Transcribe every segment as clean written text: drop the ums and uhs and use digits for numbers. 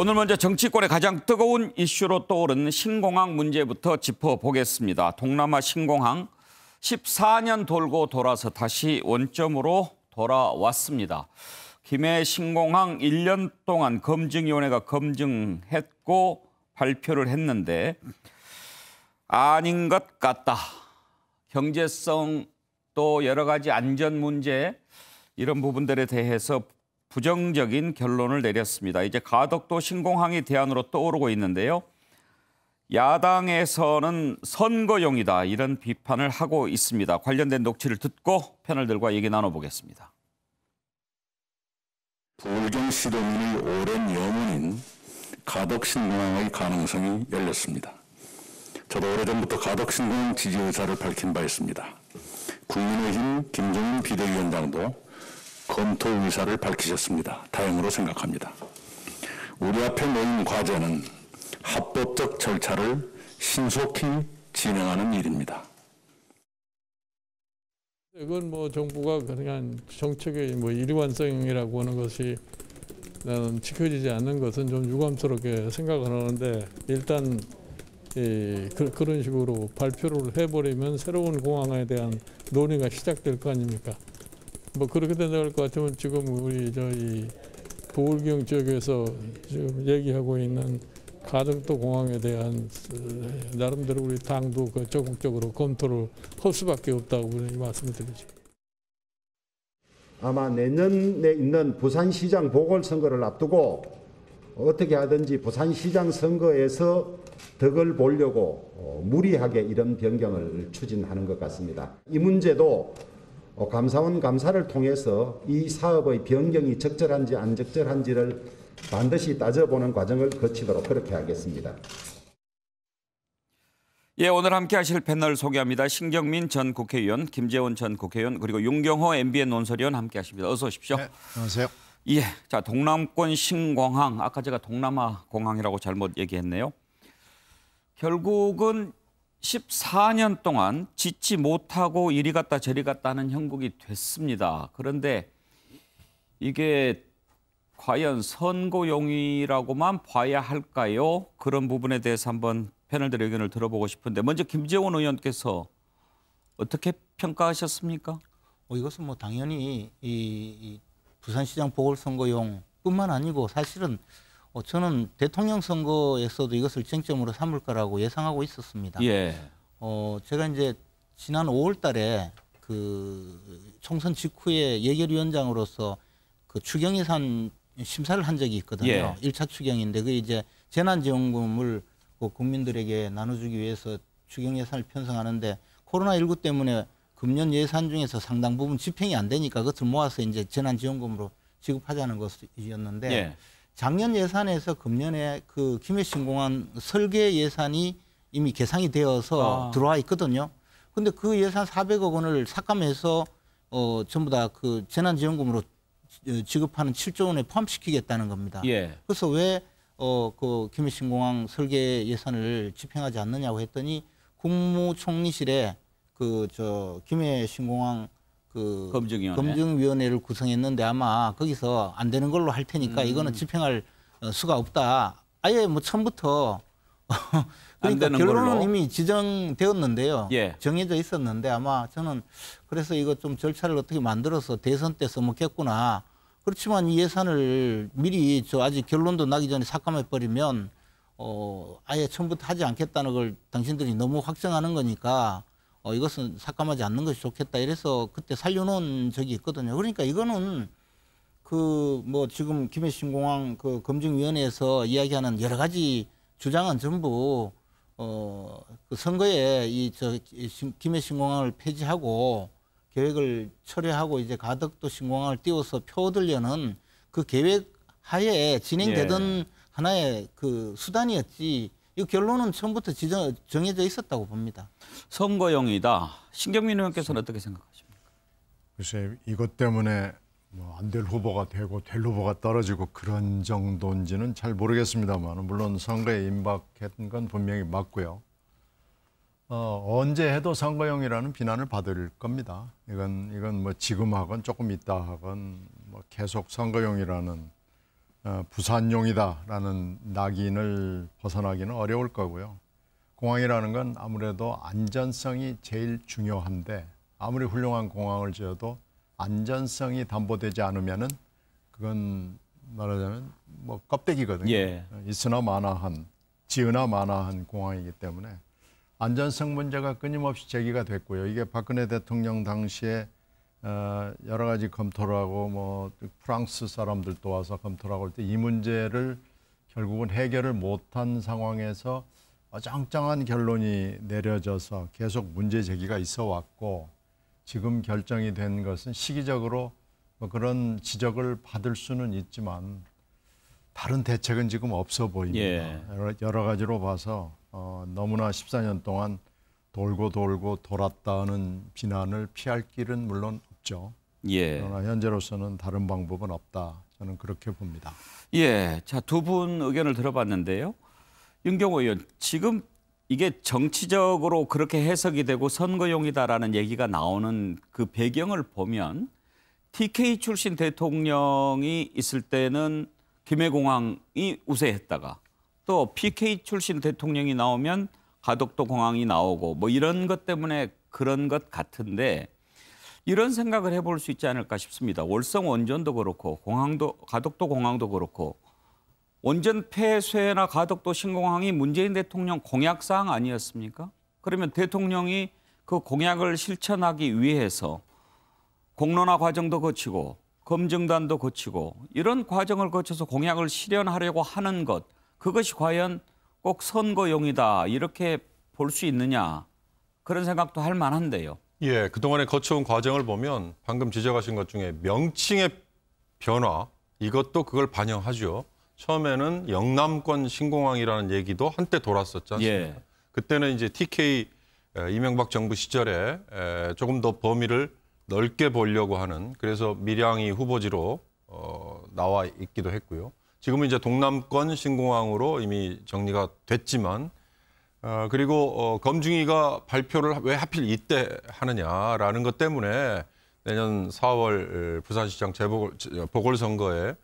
오늘 먼저 정치권의 가장 뜨거운 이슈로 떠오른 신공항 문제부터 짚어보겠습니다. 동남아 신공항 14년 돌고 돌아서 다시 원점으로 돌아왔습니다. 김해 신공항 1년 동안 검증위원회가 검증했고 발표를 했는데 아닌 것 같다. 경제성 또 여러 가지 안전 문제 이런 부분들에 대해서 부정적인 결론을 내렸습니다. 이제 가덕도 신공항이 대안으로 떠오르고 있는데요. 야당에서는 선거용이다 이런 비판을 하고 있습니다. 관련된 녹취를 듣고 패널들과 얘기 나눠보겠습니다. 부울경 시도민의 오랜 염원인 가덕 신공항의 가능성이 열렸습니다. 저도 오래전부터 가덕 신공항 지지 의사를 밝힌 바 있습니다. 국민의힘 김종인 비대위원장도 검토 의사를 밝히셨습니다. 다행으로 생각합니다. 우리 앞에 놓인 과제는 합법적 절차를 신속히 진행하는 일입니다. 이건 정부가 그냥 정책의 일관성이라고 하는 것이 나는 지켜지지 않는 것은 좀 유감스럽게 생각을 하는데 일단 그런 식으로 발표를 해버리면 새로운 공항에 대한 논의가 시작될 거 아닙니까? 그렇게 된다고 것 같으면 지금 우리 부울경 지역에서 지금 얘기하고 있는 가덕도 공항에 대한 나름대로 우리 당도 적극적으로 검토를 할 수밖에 없다고 말씀을 드리죠. 아마 내년에 있는 부산시장 보궐선거를 앞두고 어떻게 하든지 부산시장 선거에서 덕을 보려고 무리하게 이런 변경을 추진하는 것 같습니다. 이 문제도 감사원 감사를 통해서 이 사업의 변경이 적절한지 안 적절한지를 반드시 따져보는 과정을 거치도록 그렇게 하겠습니다. 예, 오늘 함께 하실 패널 소개합니다. 신경민 전 국회의원, 김재원 전 국회의원, 그리고 윤경호 MBN 논설위원 함께 하십니다. 어서 오십시오. 네, 안녕하세요. 예, 자 동남권 신공항, 아까 제가 동남아 공항이라고 잘못 얘기했네요. 결국은 14년 동안 짓지 못하고 이리 갔다 저리 갔다 하는 형국이 됐습니다. 그런데 이게 과연 선거용이라고만 봐야 할까요? 그런 부분에 대해서 한번 패널들의 의견을 들어보고 싶은데 먼저 김재원 의원께서 어떻게 평가하셨습니까? 이것은 당연히 이 부산시장 보궐선거용뿐만 아니고 사실은 저는 대통령 선거에서도 이것을 쟁점으로 삼을 거라고 예상하고 있었습니다. 예. 제가 이제 지난 5월달에 그 총선 직후에 예결위원장으로서 그 추경 예산 심사를 한 적이 있거든요. 예. 1차 추경인데 그 이제 재난지원금을 국민들에게 나눠주기 위해서 추경 예산을 편성하는데 코로나19 때문에 금년 예산 중에서 상당 부분 집행이 안 되니까 그것을 모아서 이제 재난지원금으로 지급하자는 것이었는데. 예. 작년 예산에서 금년에 그 김해 신공항 설계 예산이 이미 계상이 되어서 들어와 있거든요. 근데 그 예산 400억 원을 삭감해서 전부 다 그 재난지원금으로 지급하는 7조 원에 포함시키겠다는 겁니다. 예. 그래서 왜 그 김해 신공항 설계 예산을 집행하지 않느냐고 했더니 국무총리실에 김해 신공항 검증위원회를 구성했는데 아마 거기서 안 되는 걸로 할 테니까 이거는 집행할 수가 없다. 아예 처음부터 그러니까 결론은 걸로? 이미 지정되었는데요. 예. 정해져 있었는데 아마 저는 그래서 이거 좀 절차를 어떻게 만들어서 대선 때 써먹겠구나. 그렇지만 이 예산을 미리 아직 결론도 나기 전에 삭감해버리면 아예 처음부터 하지 않겠다는 걸 당신들이 너무 확정하는 거니까 이것은 삭감하지 않는 것이 좋겠다. 이래서 그때 살려놓은 적이 있거든요. 그러니까 이거는 지금 김해 신공항 검증위원회에서 이야기하는 여러 가지 주장은 전부 그 선거에 김해 신공항을 폐지하고 계획을 철회하고 이제 가덕도 신공항을 띄워서 표 얻으려는 그 계획 하에 진행되던 하나의 그 수단이었지. 이 결론은 처음부터 정해져 있었다고 봅니다. 선거용이다. 신경민 의원께서는 어떻게 생각하십니까? 글쎄 이것 때문에 안 될 후보가 되고 될 후보가 떨어지고 그런 정도인지는 잘 모르겠습니다만 물론 선거에 임박한 건 분명히 맞고요. 언제 해도 선거용이라는 비난을 받을 겁니다. 이건 지금 하건 조금 있다 하건 계속 선거용이라는 부산용이다라는 낙인을 벗어나기는 어려울 거고요. 공항이라는 건 아무래도 안전성이 제일 중요한데 아무리 훌륭한 공항을 지어도 안전성이 담보되지 않으면은 그건 말하자면 뭐 껍데기거든요. 예. 있으나 마나한, 지으나 마나한 공항이기 때문에 안전성 문제가 끊임없이 제기가 됐고요. 이게 박근혜 대통령 당시에 여러 가지 검토를 하고 뭐 프랑스 사람들도 와서 검토를 하고 할 때 이 문제를 결국은 해결을 못한 상황에서 짱짱한 결론이 내려져서 계속 문제 제기가 있어 왔고 지금 결정이 된 것은 시기적으로 뭐 그런 지적을 받을 수는 있지만 다른 대책은 지금 없어 보입니다. 예. 여러 가지로 봐서 너무나 14년 동안 돌고 돌았다는 비난을 피할 길은 물론 없죠. 예. 그러나 현재로서는 다른 방법은 없다. 저는 그렇게 봅니다. 예. 자, 두 분 의견을 들어봤는데요. 윤경호 의원, 지금 이게 정치적으로 그렇게 해석이 되고 선거용이다라는 얘기가 나오는 그 배경을 보면 TK 출신 대통령이 있을 때는 김해공항이 우세했다가 또 PK 출신 대통령이 나오면 가덕도 공항이 나오고 뭐 이런 것 때문에 그런 것 같은데 이런 생각을 해볼 수 있지 않을까 싶습니다. 월성 원전도 그렇고 가덕도 공항도 그렇고 원전 폐쇄나 가덕도 신공항이 문재인 대통령 공약사항 아니었습니까? 그러면 대통령이 그 공약을 실천하기 위해서 공론화 과정도 거치고 검증단도 거치고 이런 과정을 거쳐서 공약을 실현하려고 하는 것, 그것이 과연 꼭 선거용이다 이렇게 볼 수 있느냐 그런 생각도 할 만한데요. 예, 그동안에 거쳐온 과정을 보면 방금 지적하신 것 중에 명칭의 변화, 이것도 그걸 반영하죠. 처음에는 영남권 신공항이라는 얘기도 한때 돌았었지 않습니까? 예. 그때는 이제 TK 이명박 정부 시절에 조금 더 범위를 넓게 보려고 하는, 그래서 밀양이 후보지로 나와 있기도 했고요. 지금은 이제 동남권 신공항으로 이미 정리가 됐지만 그리고 검증위가 발표를 왜 하필 이때 하느냐라는 것 때문에 내년 4월 부산시장 보궐선거에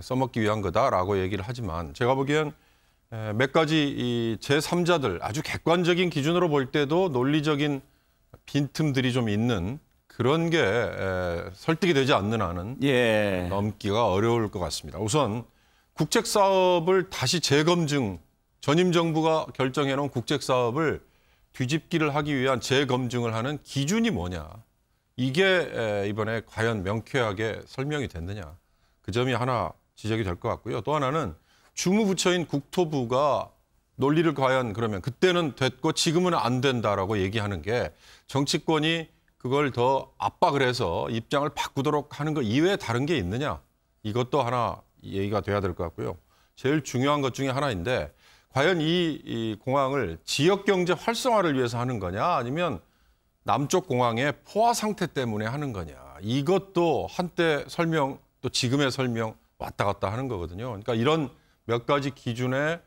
써먹기 위한 거다라고 얘기를 하지만 제가 보기엔 몇 가지 이 제3자들 아주 객관적인 기준으로 볼 때도 논리적인 빈틈들이 좀 있는 그런 게 설득이 되지 않는 한은 예. 넘기가 어려울 것 같습니다. 우선 국책 사업을 다시 재검증, 전임 정부가 결정해 놓은 국책 사업을 뒤집기를 하기 위한 재검증을 하는 기준이 뭐냐. 이게 이번에 과연 명쾌하게 설명이 됐느냐. 그 점이 하나 지적이 될 것 같고요. 또 하나는 주무부처인 국토부가 논리를 과연 그러면 그때는 됐고 지금은 안 된다라고 얘기하는 게 정치권이 그걸 더 압박을 해서 입장을 바꾸도록 하는 거 이외에 다른 게 있느냐. 이것도 하나 얘기가 돼야 될 것 같고요. 제일 중요한 것 중에 하나인데 과연 이 공항을 지역경제 활성화를 위해서 하는 거냐 아니면 남쪽 공항의 포화 상태 때문에 하는 거냐. 이것도 한때 설명 또 지금의 설명 왔다 갔다 하는 거거든요. 그러니까 이런 몇 가지 기준에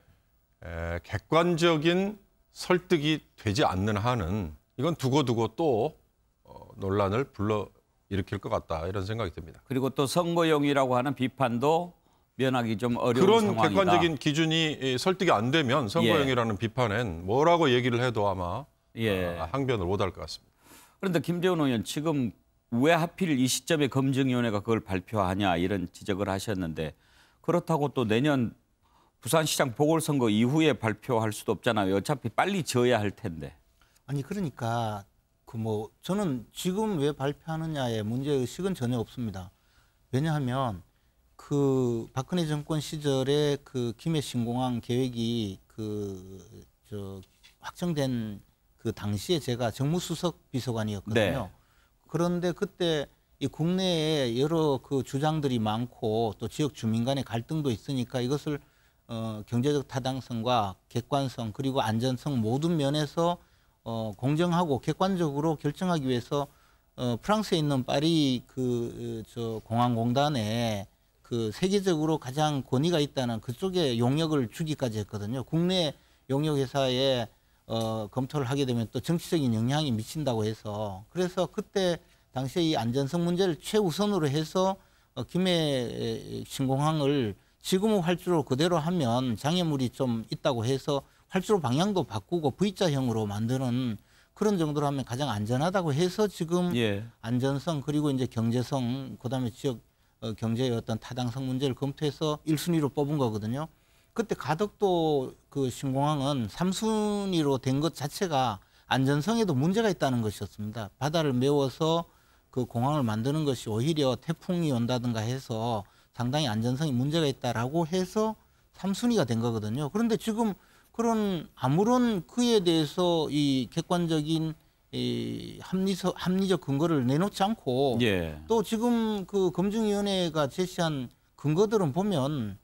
객관적인 설득이 되지 않는 한은 이건 두고두고 또 논란을 불러일으킬 것 같다 이런 생각이 듭니다. 그리고 또 선거용이라고 하는 비판도 면하기 좀 어려운 그런 상황이다. 객관적인 기준이 설득이 안 되면 선거용이라는 비판엔 뭐라고 얘기를 해도 아마 항변을 못할 것 같습니다. 그런데 김재원 의원 지금 왜 하필 이 시점에 검증위원회가 그걸 발표하냐 이런 지적을 하셨는데 그렇다고 또 내년 부산시장 보궐선거 이후에 발표할 수도 없잖아요. 어차피 빨리 지어야 할 텐데. 아니 그러니까 저는 지금 왜 발표하느냐에 문제의식은 전혀 없습니다. 왜냐하면 그 박근혜 정권 시절에 그 김해 신공항 계획이 확정된 그 당시에 제가 정무수석 비서관이었거든요. 네. 그런데 그때 이 국내에 여러 그 주장들이 많고 또 지역 주민 간의 갈등도 있으니까 이것을 경제적 타당성과 객관성 그리고 안전성 모든 면에서 공정하고 객관적으로 결정하기 위해서 프랑스에 있는 파리 공항공단에 그 세계적으로 가장 권위가 있다는 그쪽에 용역을 주기까지 했거든요. 국내 용역 회사에 검토를 하게 되면 또 정치적인 영향이 미친다고 해서 그래서 그때 당시에 이 안전성 문제를 최우선으로 해서 김해 신공항을 지금은 활주로 그대로 하면 장애물이 좀 있다고 해서 활주로 방향도 바꾸고 V자형으로 만드는 그런 정도로 하면 가장 안전하다고 해서 지금 예. 안전성 그리고 이제 경제성 그다음에 지역 경제의 어떤 타당성 문제를 검토해서 1순위로 뽑은 거거든요. 그때 가덕도 그 신공항은 3순위로 된 것 자체가 안전성에도 문제가 있다는 것이었습니다. 바다를 메워서 그 공항을 만드는 것이 오히려 태풍이 온다든가 해서 상당히 안전성에 문제가 있다라고 해서 3순위가 된 거거든요. 그런데 지금 그런 아무런 그에 대해서 이 객관적인 이 합리적 근거를 내놓지 않고 예. 또 지금 그 검증위원회가 제시한 근거들은 보면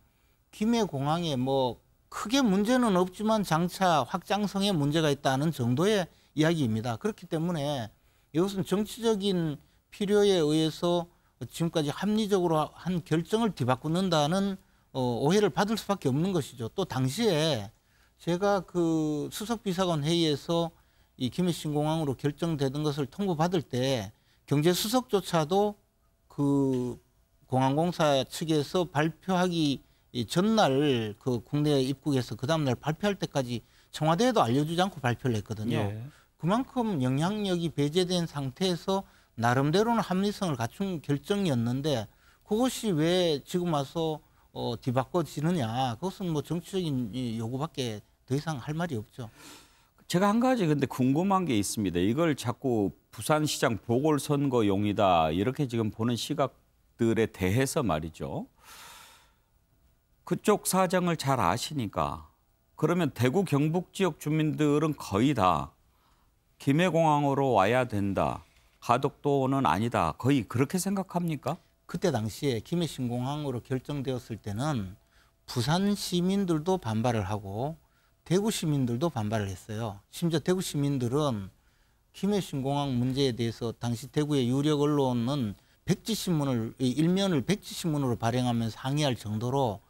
김해 공항에 뭐 크게 문제는 없지만 장차 확장성에 문제가 있다는 정도의 이야기입니다. 그렇기 때문에 이것은 정치적인 필요에 의해서 지금까지 합리적으로 한 결정을 뒤바꾸는다는 오해를 받을 수밖에 없는 것이죠. 또 당시에 제가 그 수석비서관 회의에서 이 김해 신공항으로 결정되던 것을 통보받을 때 경제수석조차도 그 공항공사 측에서 발표하기 전날 그 국내에 입국해서 그 다음날 발표할 때까지 청와대에도 알려주지 않고 발표를 했거든요. 예. 그만큼 영향력이 배제된 상태에서 나름대로는 합리성을 갖춘 결정이었는데 그것이 왜 지금 와서 뒤바꿔지느냐. 그것은 뭐 정치적인 요구밖에 더 이상 할 말이 없죠. 제가 한 가지 근데 궁금한 게 있습니다. 이걸 자꾸 부산시장 보궐선거용이다 이렇게 지금 보는 시각들에 대해서 말이죠. 그쪽 사정을 잘 아시니까 그러면 대구 경북 지역 주민들은 거의 다 김해공항으로 와야 된다. 가덕도는 아니다. 거의 그렇게 생각합니까? 그때 당시에 김해 신공항으로 결정되었을 때는 부산 시민들도 반발을 하고 대구 시민들도 반발을 했어요. 심지어 대구 시민들은 김해 신공항 문제에 대해서 당시 대구의 유력 언론은 백지신문을 일면을 백지신문으로 발행하면서 항의할 정도로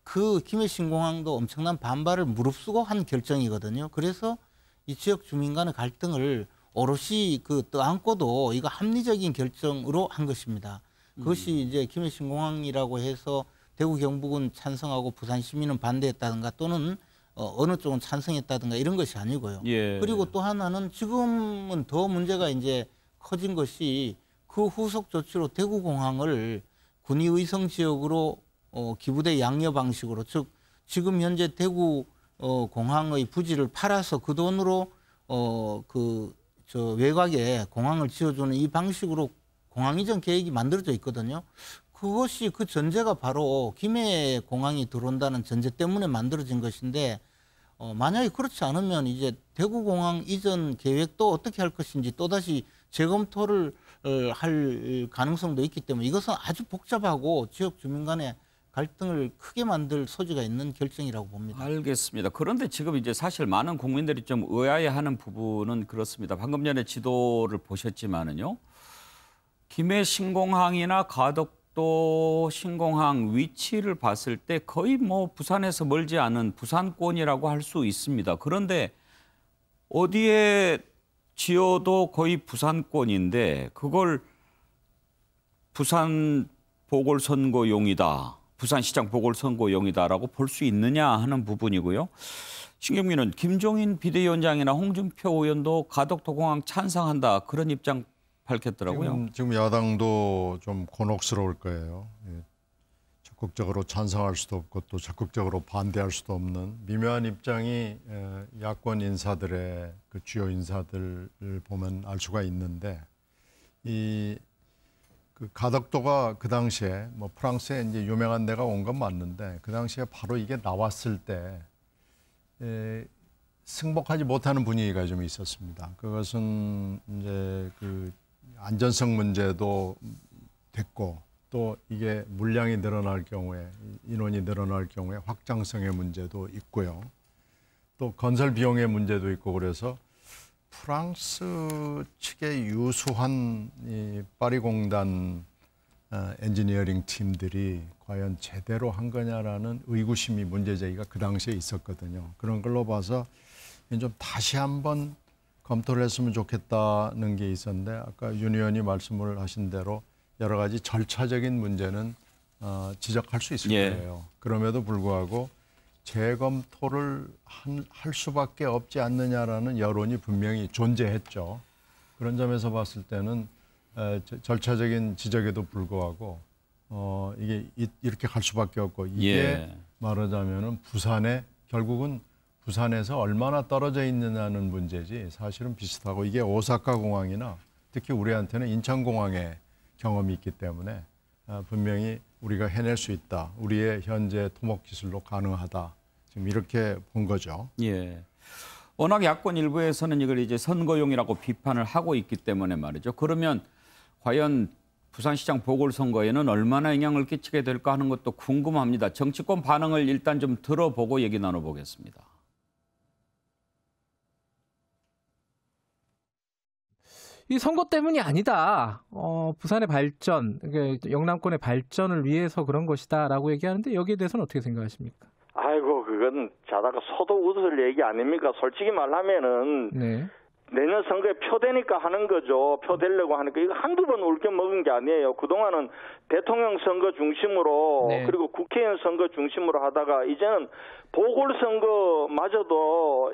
그 김해 신공항도 엄청난 반발을 무릅쓰고 한 결정이거든요. 그래서 이 지역 주민 간의 갈등을 오롯이 그 떠안고도 이거 합리적인 결정으로 한 것입니다. 그것이 이제 김해 신공항이라고 해서 대구 경북은 찬성하고 부산 시민은 반대했다든가 또는 어느 쪽은 찬성했다든가 이런 것이 아니고요. 예. 그리고 또 하나는 지금은 더 문제가 이제 커진 것이 그 후속 조치로 대구공항을 군위의성 지역으로 기부대 양여 방식으로 즉 지금 현재 대구 공항의 부지를 팔아서 그 돈으로 저 외곽에 공항을 지어주는 이 방식으로 공항 이전 계획이 만들어져 있거든요. 그것이 그 전제가 바로 김해 공항이 들어온다는 전제 때문에 만들어진 것인데 만약에 그렇지 않으면 이제 대구 공항 이전 계획도 어떻게 할 것인지 또다시 재검토를 할 가능성도 있기 때문에 이것은 아주 복잡하고 지역 주민 간의 갈등을 크게 만들 소지가 있는 결정이라고 봅니다. 알겠습니다. 그런데 지금 이제 사실 많은 국민들이 좀 의아해하는 부분은 그렇습니다. 방금 전에 지도를 보셨지만은요. 김해 신공항이나 가덕도 신공항 위치를 봤을 때 거의 뭐 부산에서 멀지 않은 부산권이라고 할 수 있습니다. 그런데 어디에 지어도 거의 부산권인데 그걸 부산 보궐선거용이다. 부산시장 보궐선거용이다라고 볼 수 있느냐 하는 부분이고요. 신경민은 김종인 비대위원장이나 홍준표 의원도 가덕도 공항 찬성한다. 그런 입장 밝혔더라고요. 지금 야당도 좀 곤혹스러울 거예요. 적극적으로 찬성할 수도 없고 또 적극적으로 반대할 수도 없는 미묘한 입장이 야권 인사들의 그 주요 인사들을 보면 알 수가 있는데 그 가덕도가 그 당시에 뭐 프랑스에 이제 유명한 데가 온 건 맞는데 그 당시에 바로 이게 나왔을 때 승복하지 못하는 분위기가 좀 있었습니다. 그것은 이제 그 안전성 문제도 됐고 또 이게 물량이 늘어날 경우에 인원이 늘어날 경우에 확장성의 문제도 있고요. 또 건설 비용의 문제도 있고 그래서 프랑스 측의 유수한 이 파리공단 엔지니어링 팀들이 과연 제대로 한 거냐라는 의구심이 문제 제기가 그 당시에 있었거든요. 그런 걸로 봐서 좀 다시 한번 검토를 했으면 좋겠다는 게 있었는데 아까 윤 의원이 말씀을 하신 대로 여러 가지 절차적인 문제는 지적할 수 있을 예. 거예요. 그럼에도 불구하고 재검토를 할 수밖에 없지 않느냐라는 여론이 분명히 존재했죠. 그런 점에서 봤을 때는 절차적인 지적에도 불구하고 이게 이렇게 갈 수밖에 없고 이게 예. 말하자면은 결국은 부산에서 얼마나 떨어져 있느냐는 문제지 사실은 비슷하고 이게 오사카 공항이나 특히 우리한테는 인천공항의 경험이 있기 때문에 분명히 우리가 해낼 수 있다. 우리의 현재 토목 기술로 가능하다. 지금 이렇게 본 거죠. 예. 워낙 야권 일부에서는 이걸 이제 선거용이라고 비판을 하고 있기 때문에 말이죠. 그러면 과연 부산시장 보궐선거에는 얼마나 영향을 끼치게 될까 하는 것도 궁금합니다. 정치권 반응을 일단 좀 들어보고 얘기 나눠보겠습니다. 이 선거 때문이 아니다. 부산의 발전, 영남권의 발전을 위해서 그런 것이다라고 얘기하는데 여기에 대해서는 어떻게 생각하십니까? 아이고 그건 자다가 소도 웃을 얘기 아닙니까? 솔직히 말하면은 네. 내년 선거에 표되니까 하는 거죠. 표되려고 하니까 이거 한두 번 울겨 먹은 게 아니에요. 그동안은 대통령 선거 중심으로 네. 그리고 국회의원 선거 중심으로 하다가 이제는 보궐선거마저도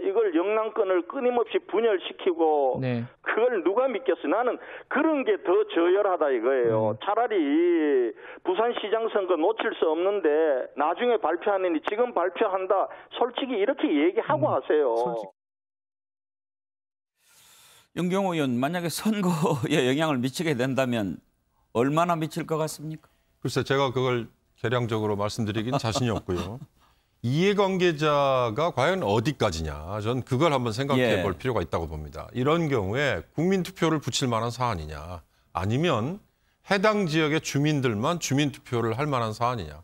이걸 영남권을 끊임없이 분열시키고 네. 그걸 누가 믿겠어. 나는 그런 게 더 저열하다 이거예요. 차라리 부산시장 선거 놓칠 수 없는데 나중에 발표하느니 지금 발표한다. 솔직히 이렇게 얘기하고 하세요. 윤경호 의원, 만약에 선거에 영향을 미치게 된다면 얼마나 미칠 것 같습니까? 글쎄 제가 그걸 계량적으로 말씀드리긴 자신이 없고요. 이해관계자가 과연 어디까지냐. 전 그걸 한번 생각해 볼 필요가 있다고 봅니다. 이런 경우에 국민투표를 붙일 만한 사안이냐. 아니면 해당 지역의 주민들만 주민투표를 할 만한 사안이냐.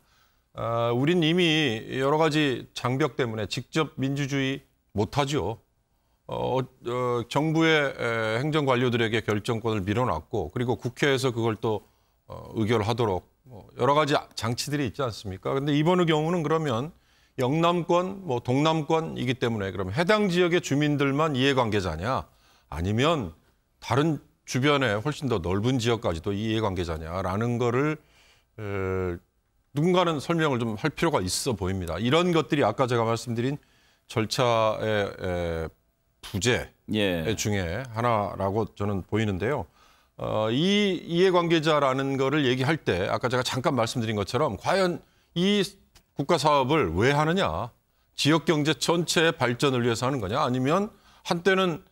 우린 이미 여러 가지 장벽 때문에 직접 민주주의 못하죠. 정부의 행정관료들에게 결정권을 밀어놨고 그리고 국회에서 그걸 또 의결하도록 여러 가지 장치들이 있지 않습니까? 그런데 이번의 경우는 그러면 영남권, 동남권이기 때문에 그러면 해당 지역의 주민들만 이해관계자냐 아니면 다른 주변에 훨씬 더 넓은 지역까지도 이해관계자냐라는 거를 누군가는 설명을 좀 할 필요가 있어 보입니다. 이런 것들이 아까 제가 말씀드린 절차의 부재 중에 하나라고 저는 보이는데요. 이 이해관계자라는 거를 얘기할 때 아까 제가 잠깐 말씀드린 것처럼 과연 이 국가 사업을 왜 하느냐? 지역 경제 전체의 발전을 위해서 하는 거냐? 아니면 한때는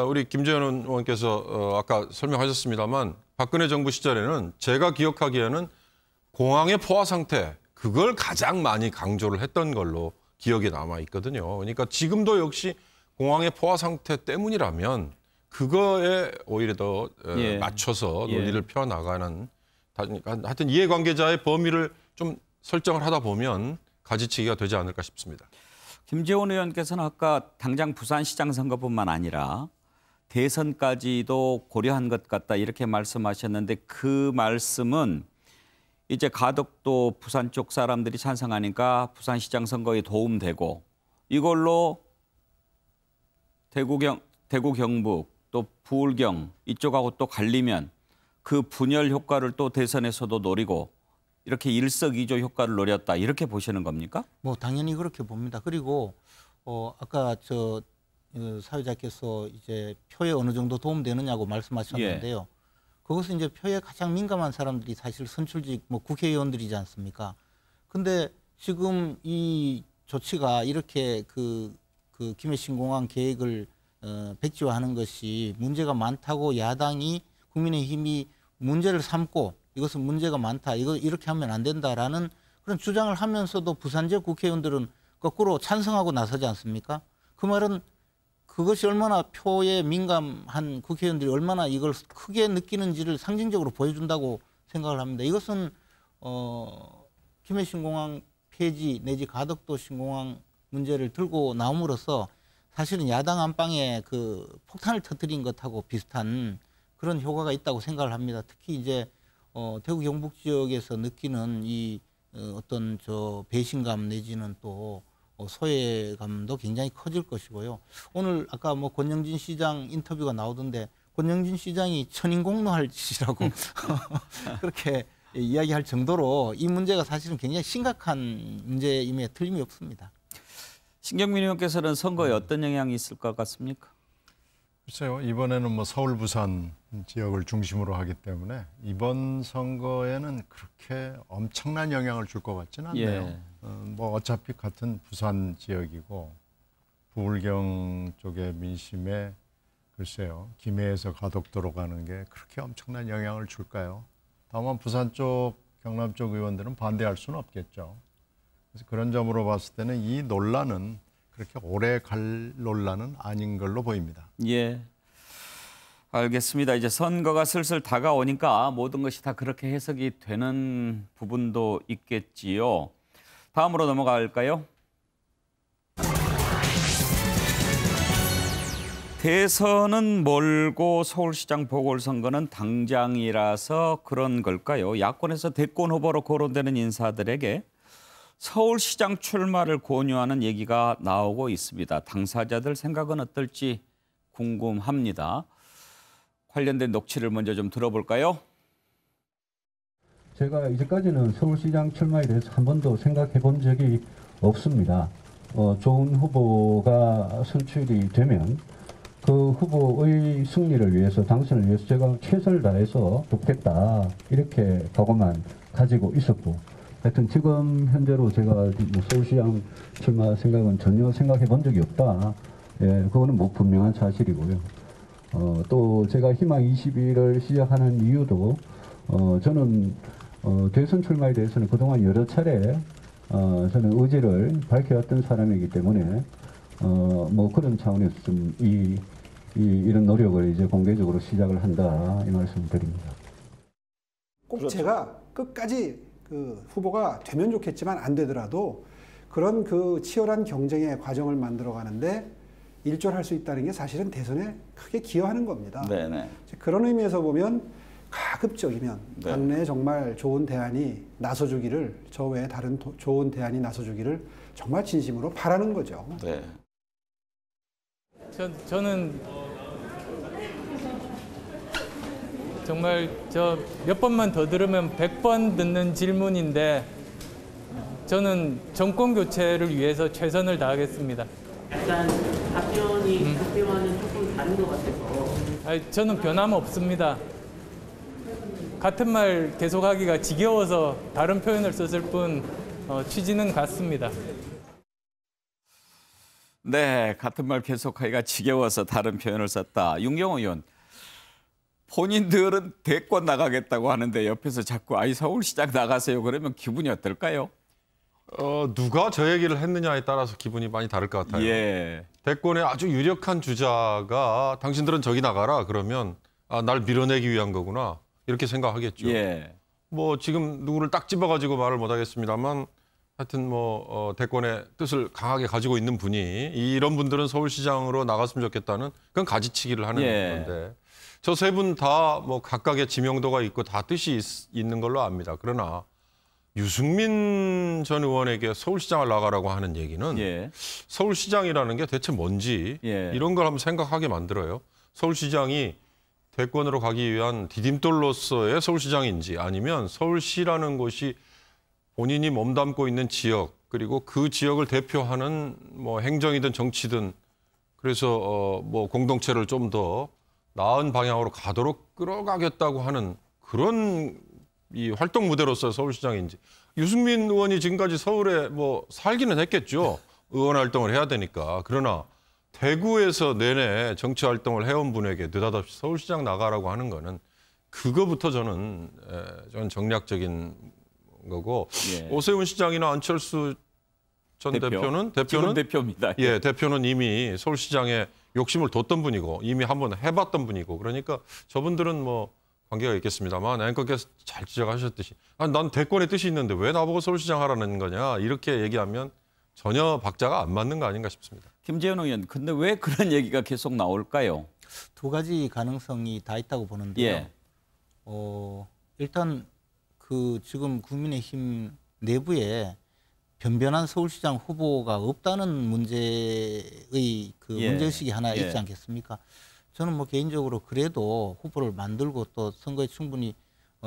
우리 김재현 의원께서 아까 설명하셨습니다만 박근혜 정부 시절에는 제가 기억하기에는 공항의 포화 상태 그걸 가장 많이 강조를 했던 걸로 기억에 남아 있거든요. 그러니까 지금도 역시 공항의 포화 상태 때문이라면 그거에 오히려 더 맞춰서 논리를 펴나가는 하여튼 이해관계자의 범위를 좀 설정을 하다 보면 가지치기가 되지 않을까 싶습니다. 김재원 의원께서는 아까 당장 부산시장 선거뿐만 아니라 대선까지도 고려한 것 같다 이렇게 말씀하셨는데 그 말씀은 이제 가덕도 부산 쪽 사람들이 찬성하니까 부산시장 선거에 도움되고 이걸로 대구 경북 또 부울경 이쪽하고 또 갈리면 그 분열 효과를 또 대선에서도 노리고 이렇게 일석이조 효과를 노렸다 이렇게 보시는 겁니까? 당연히 그렇게 봅니다. 그리고 아까 사회자께서 이제 표에 어느 정도 도움되느냐고 말씀하셨는데요. 그것은 이제 표에 가장 민감한 사람들이 사실 선출직 국회의원들이지 않습니까? 근데 지금 이 조치가 이렇게 그 김해신공항 계획을 백지화하는 것이 문제가 많다고 야당이 국민의힘이 문제를 삼고 이것은 문제가 많다. 이렇게 하면 안 된다라는 그런 주장을 하면서도 부산 지역 국회의원들은 거꾸로 찬성하고 나서지 않습니까? 그 말은 그것이 얼마나 표에 민감한 국회의원들이 얼마나 이걸 크게 느끼는지를 상징적으로 보여준다고 생각을 합니다. 이것은 김해신공항 폐지 내지 가덕도 신공항 문제를 들고 나옴으로써 사실은 야당 안방에 그 폭탄을 터뜨린 것하고 비슷한 그런 효과가 있다고 생각을 합니다. 특히 이제 대구 경북 지역에서 느끼는 이 어떤 배신감 내지는 또 소외감도 굉장히 커질 것이고요. 오늘 아까 권영진 시장 인터뷰가 나오던데 권영진 시장이 천인공노할 짓이라고 그렇게 이야기할 정도로 이 문제가 사실은 굉장히 심각한 문제임에 틀림이 없습니다. 신경민 의원께서는 선거에 어떤 영향이 있을 것 같습니까? 글쎄요, 이번에는 뭐 서울, 부산 지역을 중심으로 하기 때문에 이번 선거에는 그렇게 엄청난 영향을 줄 것 같지는 않네요. 예. 뭐 어차피 같은 부산 지역이고 부울경 쪽의 민심에 글쎄요, 김해에서 가덕도로 가는 게 그렇게 엄청난 영향을 줄까요? 다만 부산 쪽, 경남 쪽 의원들은 반대할 수는 없겠죠. 그래서 그런 점으로 봤을 때는 이 논란은 그렇게 오래 갈 논란은 아닌 걸로 보입니다. 예. 알겠습니다. 이제 선거가 슬슬 다가오니까 모든 것이 다 그렇게 해석이 되는 부분도 있겠지요. 다음으로 넘어갈까요? 대선은 멀고 서울시장 보궐선거는 당장이라서 그런 걸까요? 야권에서 대권 후보로 거론되는 인사들에게 서울시장 출마를 권유하는 얘기가 나오고 있습니다. 당사자들 생각은 어떨지 궁금합니다. 관련된 녹취를 먼저 좀 들어볼까요? 제가 이제까지는 서울시장 출마에 대해서 한 번도 생각해 본 적이 없습니다. 좋은 후보가 선출이 되면 그 후보의 승리를 위해서, 당선을 위해서 제가 최선을 다해서 돕겠다, 이렇게 각오만 가지고 있었고, 하여튼 지금 현재로 제가 서울시장 출마 생각은 전혀 생각해 본 적이 없다. 예, 그거는 뭐 분명한 사실이고요. 또 제가 희망 21을 시작하는 이유도 저는 대선 출마에 대해서는 그동안 여러 차례 저는 의지를 밝혀왔던 사람이기 때문에 뭐 그런 차원에서 좀 이런 노력을 이제 공개적으로 시작을 한다, 이 말씀을 드립니다. 꼭 그렇죠. 제가 끝까지 그 후보가 되면 좋겠지만 안 되더라도 그런 그 치열한 경쟁의 과정을 만들어 가는데 일조할 수 있다는 게 사실은 대선에 크게 기여하는 겁니다. 네네. 그런 의미에서 보면 가급적이면 네. 당내에 정말 좋은 대안이 나서주기를, 저 외에 다른 좋은 대안이 나서주기를 정말 진심으로 바라는 거죠. 네. 저는 정말 저 몇 번만 더 들으면 100번 듣는 질문인데 저는 정권 교체를 위해서 최선을 다하겠습니다. 약간 답변이 그때와는 조금 다른 것 같아서. 저는 변함없습니다. 같은 말 계속하기가 지겨워서 다른 표현을 썼을 뿐 취지는 같습니다. 네, 같은 말 계속하기가 지겨워서 다른 표현을 썼다. 윤경호 의원, 본인들은 대권 나가겠다고 하는데 옆에서 자꾸 서울시장 나가세요 그러면 기분이 어떨까요? 누가 저 얘기를 했느냐에 따라서 기분이 많이 다를 것 같아요. 예. 대권의 아주 유력한 주자가 당신들은 저기 나가라 그러면 날 밀어내기 위한 거구나 이렇게 생각하겠죠. 예. 뭐 지금 누구를 딱 집어가지고 말을 못하겠습니다만 하여튼 뭐 대권의 뜻을 강하게 가지고 있는 분이 이런 분들은 서울시장으로 나갔으면 좋겠다는 그건 가지치기를 하는 건데 저 세 분 다 뭐 각각의 지명도가 있고 다 뜻이 있는 걸로 압니다. 그러나 유승민 전 의원에게 서울시장을 나가라고 하는 얘기는 서울시장이라는 게 대체 뭔지 이런 걸 한번 생각하게 만들어요. 서울시장이 대권으로 가기 위한 디딤돌로서의 서울시장인지 아니면 서울시라는 곳이 본인이 몸담고 있는 지역 그리고 그 지역을 대표하는 뭐 행정이든 정치든 그래서 뭐 공동체를 좀 더 나은 방향으로 가도록 끌어가겠다고 하는 그런 이 활동 무대로서 서울시장인지. 유승민 의원이 지금까지 서울에 뭐 살기는 했겠죠. 의원 활동을 해야 되니까. 그러나 대구에서 내내 정치 활동을 해온 분에게 느닷없이 서울시장 나가라고 하는 거는 그거부터 저는 정략적인 거고 오세훈 시장이나 안철수 전 대표는 지금 대표입니다. 예, 대표는 이미 서울시장에 욕심을 뒀던 분이고 이미 한번 해봤던 분이고 그러니까 저분들은 뭐 관계가 있겠습니다만 앵커께서 잘 지적하셨듯이 난 대권의 뜻이 있는데 왜 나보고 서울시장 하라는 거냐 이렇게 얘기하면 전혀 박자가 안 맞는 거 아닌가 싶습니다. 김재현 의원, 근데 왜 그런 얘기가 계속 나올까요? 두 가지 가능성이 다 있다고 보는데요. 일단 그 지금 국민의힘 내부에 변변한 서울시장 후보가 없다는 문제의 그 문제의식이 하나 있지 않겠습니까? 저는 뭐 개인적으로 그래도 후보를 만들고 또 선거에 충분히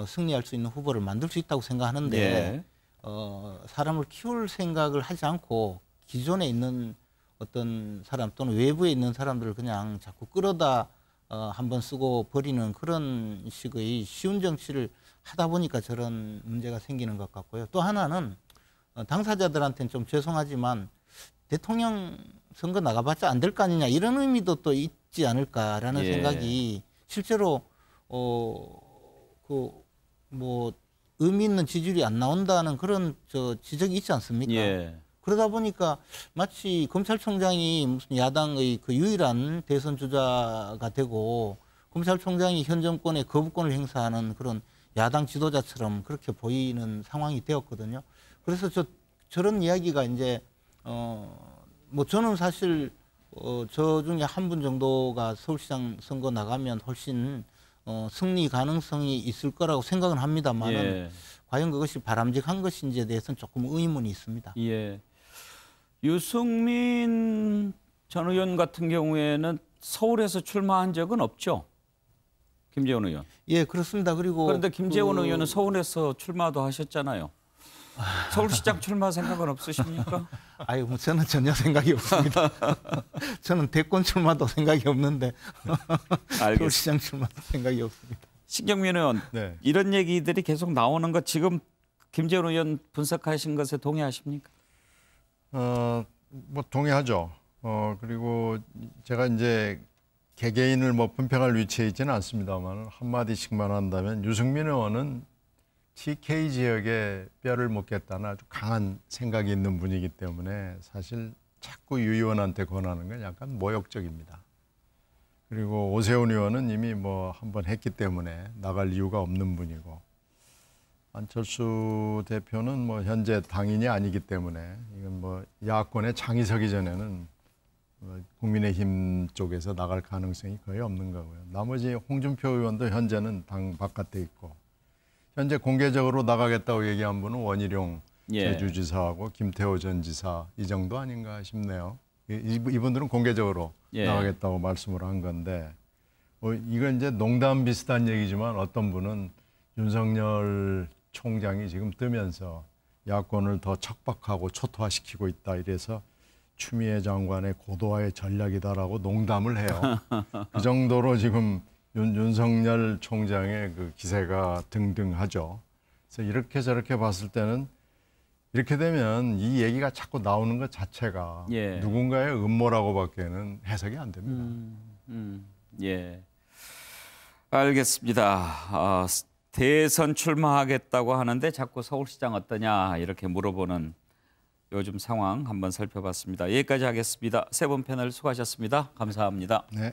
승리할 수 있는 후보를 만들 수 있다고 생각하는데 예. 사람을 키울 생각을 하지 않고 기존에 있는 어떤 사람 또는 외부에 있는 사람들을 그냥 자꾸 끌어다 한번 쓰고 버리는 그런 식의 쉬운 정치를 하다 보니까 저런 문제가 생기는 것 같고요. 또 하나는 당사자들한테는 좀 죄송하지만 대통령 선거 나가봤자 안 될 거 아니냐 이런 의미도 또 있지 않을까라는 예. 생각이 실제로 뭐 의미 있는 지지율이 안 나온다는 그런 지적이 있지 않습니까? 예. 그러다 보니까 마치 검찰총장이 무슨 야당의 그 유일한 대선 주자가 되고 검찰총장이 현 정권의 거부권을 행사하는 그런 야당 지도자처럼 그렇게 보이는 상황이 되었거든요. 그래서 저런 이야기가 이제 뭐 저는 사실 저 중에 한 분 정도가 서울시장 선거 나가면 훨씬 승리 가능성이 있을 거라고 생각은 합니다만은 예. 과연 그것이 바람직한 것인지에 대해서는 조금 의문이 있습니다. 예. 유승민 전 의원 같은 경우에는 서울에서 출마한 적은 없죠. 김재원 의원. 예, 그렇습니다. 그리고 그런데 김재원 의원은 서울에서 출마도 하셨잖아요. 서울시장 출마 생각은 없으십니까? 아유, 뭐 저는 전혀 생각이 없습니다. 저는 대권 출마도 생각이 없는데 서울시장 출마도 생각이 없습니다. 신경민 의원, 네. 이런 얘기들이 계속 나오는 것 지금 김재원 의원 분석하신 것에 동의하십니까? 뭐 동의하죠. 그리고 제가 이제 개개인을 뭐 분평할 위치에 있지는 않습니다만 한마디씩만 한다면 유승민 의원은 TK 지역에 뼈를 묻겠다는 아주 강한 생각이 있는 분이기 때문에 사실 자꾸 유 의원한테 권하는 건 약간 모욕적입니다. 그리고 오세훈 의원은 이미 뭐 한번 했기 때문에 나갈 이유가 없는 분이고 안철수 대표는 뭐 현재 당인이 아니기 때문에 이건 뭐 야권의 장이 서기 전에는 국민의힘 쪽에서 나갈 가능성이 거의 없는 거고요. 나머지 홍준표 의원도 현재는 당 바깥에 있고 현재 공개적으로 나가겠다고 얘기한 분은 원희룡 예. 제주지사하고 김태호 전 지사 이 정도 아닌가 싶네요. 이분들은 공개적으로 예. 나가겠다고 말씀을 한 건데 이건 이제 농담 비슷한 얘기지만 어떤 분은 윤석열 총장이 지금 뜨면서 야권을 더 척박하고 초토화시키고 있다 이래서 추미애 장관의 고도화의 전략이다라고 농담을 해요. 그 정도로 지금 윤석열 총장의 그 기세가 등등하죠. 그래서 이렇게 저렇게 봤을 때는 이렇게 되면 이 얘기가 자꾸 나오는 것 자체가 예. 누군가의 음모라고밖에는 해석이 안 됩니다. 예. 알겠습니다. 대선 출마하겠다고 하는데 자꾸 서울시장 어떠냐 이렇게 물어보는 요즘 상황 한번 살펴봤습니다. 여기까지 하겠습니다. 세 분 패널 수고하셨습니다. 감사합니다. 네.